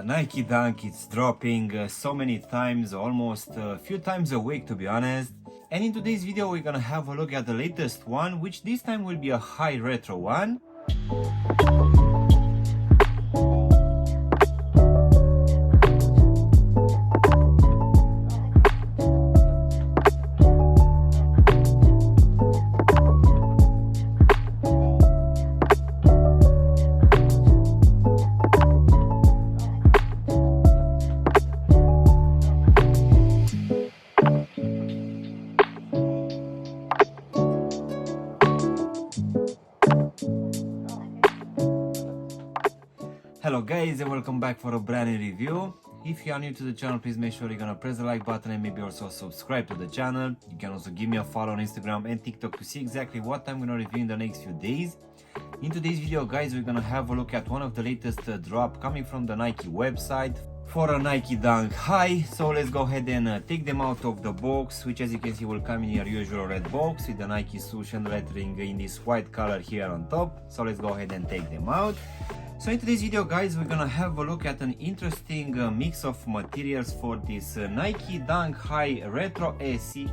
The Nike Dunk, it's dropping so many times, almost a few times a week to be honest. And in today's video we're gonna have a look at the latest one, which this time will be a high retro one. Hello guys and welcome back for a brand new review. If you are new to the channel, please make sure you're gonna press the like button and maybe also subscribe to the channel. You can also give me a follow on Instagram and TikTok to see exactly what I'm gonna review in the next few days. In today's video guys, we're gonna have a look at one of the latest drop coming from the Nike website for a Nike Dunk High. So let's go ahead and take them out of the box, which as you can see will come in your usual red box with the Nike swoosh and lettering in this white color here on top. So let's go ahead and take them out. So in today's video guys, we're gonna have a look at an interesting mix of materials for this Nike Dunk High Retro SE.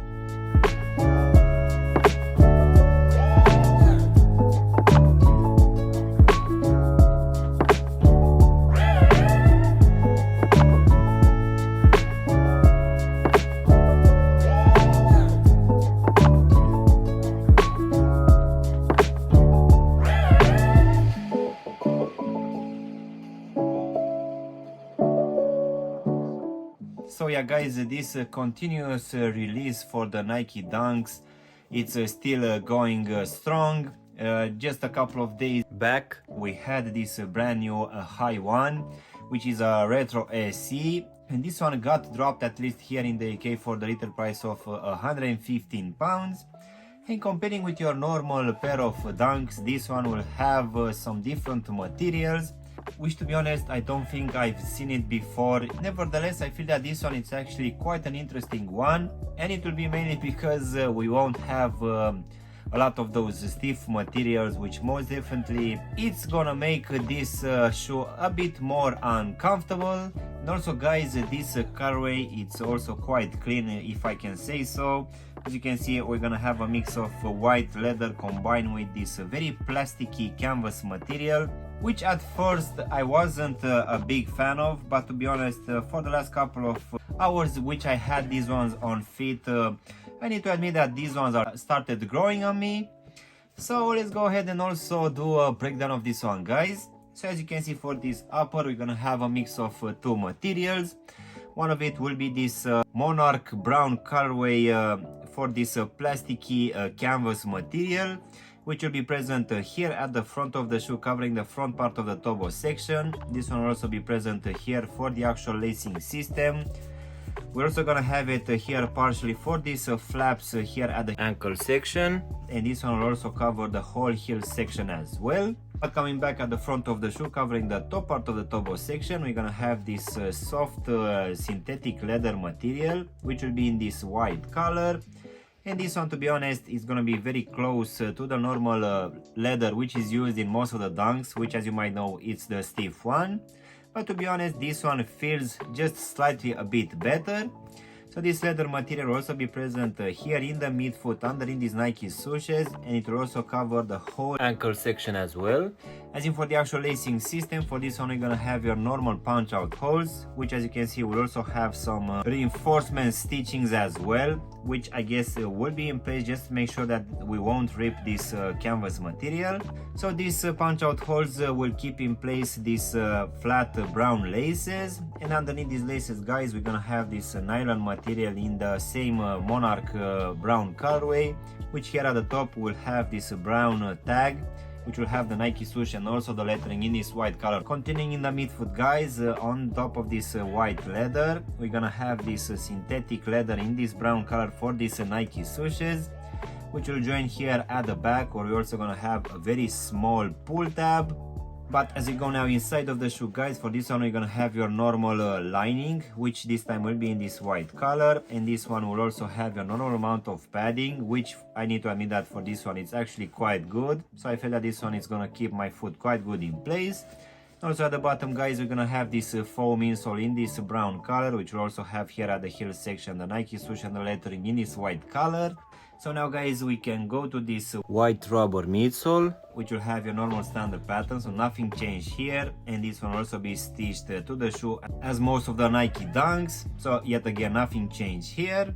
So yeah guys, this continuous release for the Nike Dunks, it's still going strong. Just a couple of days back we had this brand new high one, which is a retro SE, and this one got dropped at least here in the UK for the retail price of £115. And comparing with your normal pair of Dunks, this one will have some different materials, which to be honest I don't think I've seen it before. Nevertheless, I feel that this one is actually quite an interesting one, and it will be mainly because we won't have a lot of those stiff materials, which most definitely it's gonna make this shoe a bit more uncomfortable. And also guys, this colorway it's also quite clean, if I can say so. As you can see, we're gonna have a mix of white leather combined with this very plasticky canvas material, which at first I wasn't a big fan of, but to be honest, for the last couple of hours which I had these ones on feet, I need to admit that these ones are started growing on me. So let's go ahead and also do a breakdown of this one guys. So as you can see, for this upper we're gonna have a mix of two materials. One of it will be this Monarch brown colorway for this plasticky canvas material, which will be present here at the front of the shoe, covering the front part of the toe section. This one will also be present here for the actual lacing system. We're also gonna have it here partially for these flaps here at the ankle section, and this one will also cover the whole heel section as well. But coming back at the front of the shoe, covering the top part of the toe section, we're gonna have this soft synthetic leather material, which will be in this white color. And this one, to be honest, is gonna be very close to the normal leather which is used in most of the Dunks, which as you might know, it's the stiff one. But to be honest, this one feels just slightly a bit better. So this leather material will also be present here in the midfoot under in these Nike swooshes, and it will also cover the whole ankle section as well. As in for the actual lacing system, for this one we're gonna have your normal punch out holes, which as you can see will also have some reinforcement stitchings as well, which I guess will be in place just to make sure that we won't rip this canvas material. So these punch out holes will keep in place these flat brown laces, and underneath these laces guys, we're gonna have this nylon material in the same Monarch brown colorway, which here at the top will have this brown tag, which will have the Nike swoosh and also the lettering in this white color. Continuing in the midfoot guys, on top of this white leather, we're gonna have this synthetic leather in this brown color for these Nike swooshes, which will join here at the back, where we're also gonna have a very small pull tab. But as you go now inside of the shoe guys, for this one we're gonna have your normal lining, which this time will be in this white color, and this one will also have your normal amount of padding, which I need to admit that for this one it's actually quite good. So I feel that this one is gonna keep my foot quite good in place. Also at the bottom, guys, we're gonna have this foam insole in this brown color, which will also have here at the heel section the Nike swoosh and the lettering in this white color. So now, guys, we can go to this white rubber midsole, which will have your normal standard pattern, so nothing changed here. And this one will also be stitched to the shoe as most of the Nike Dunks, so yet again nothing changed here.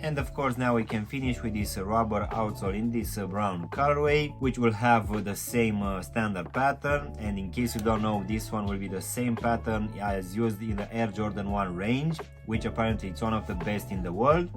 And of course now we can finish with this rubber outsole in this brown colorway, which will have the same standard pattern. And in case you don't know, this one will be the same pattern as used in the Air Jordan 1 range, which apparently it's one of the best in the world.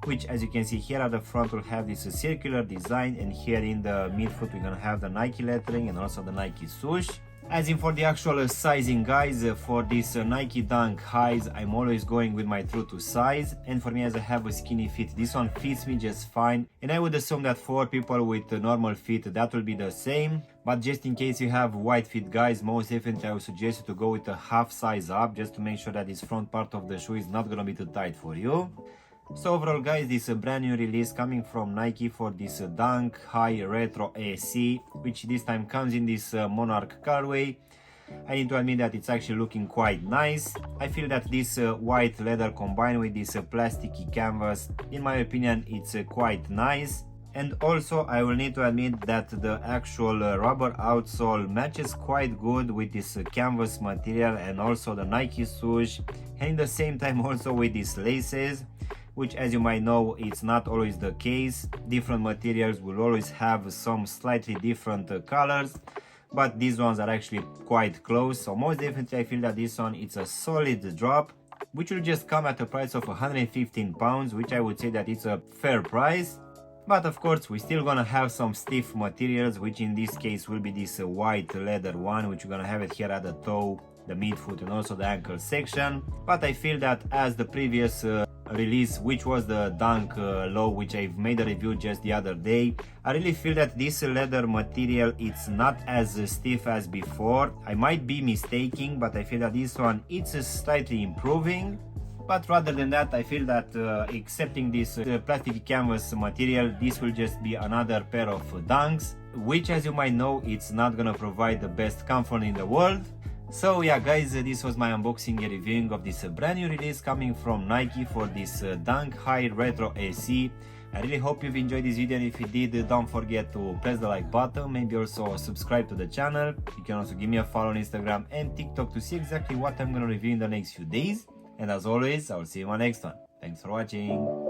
Which, as you can see here at the front, will have this circular design, and here in the midfoot we're gonna have the Nike lettering and also the Nike swoosh. As in for the actual sizing, guys, for this Nike Dunk highs, I'm always going with my true to size, and for me, as I have a skinny feet, this one fits me just fine, and I would assume that for people with normal feet that will be the same. But just in case you have wide feet, guys, most definitely I would suggest you to go with a half size up, just to make sure that this front part of the shoe is not gonna be too tight for you. So overall, guys, this is a brand new release coming from Nike for this Dunk High Retro AC, which this time comes in this Monarch colorway. I need to admit that it's actually looking quite nice. I feel that this white leather combined with this plasticky canvas, in my opinion, it's quite nice. And also I will need to admit that the actual rubber outsole matches quite good with this canvas material and also the Nike swoosh, and at the same time also with these laces, which, as you might know, it's not always the case. Different materials will always have some slightly different colors, but these ones are actually quite close. So most definitely I feel that this one, it's a solid drop, which will just come at a price of 115 pounds, which I would say that it's a fair price. But of course we're still gonna have some stiff materials, which in this case will be this white leather one, which we're gonna have it here at the toe, the midfoot and also the ankle section. But I feel that as the previous release, which was the Dunk Low, which I've made a review just the other day, I really feel that this leather material, it's not as stiff as before. I might be mistaken, but I feel that this one, it's slightly improving. But rather than that, I feel that accepting this plastic canvas material, this will just be another pair of Dunks, which, as you might know, it's not gonna provide the best comfort in the world. So yeah, guys, this was my unboxing and reviewing of this brand new release coming from Nike for this Dunk High Retro AC. I really hope you've enjoyed this video, and if you did, don't forget to press the like button, maybe also subscribe to the channel. You can also give me a follow on Instagram and TikTok to see exactly what I'm gonna review in the next few days. And as always, I'll see you in my next one. Thanks for watching.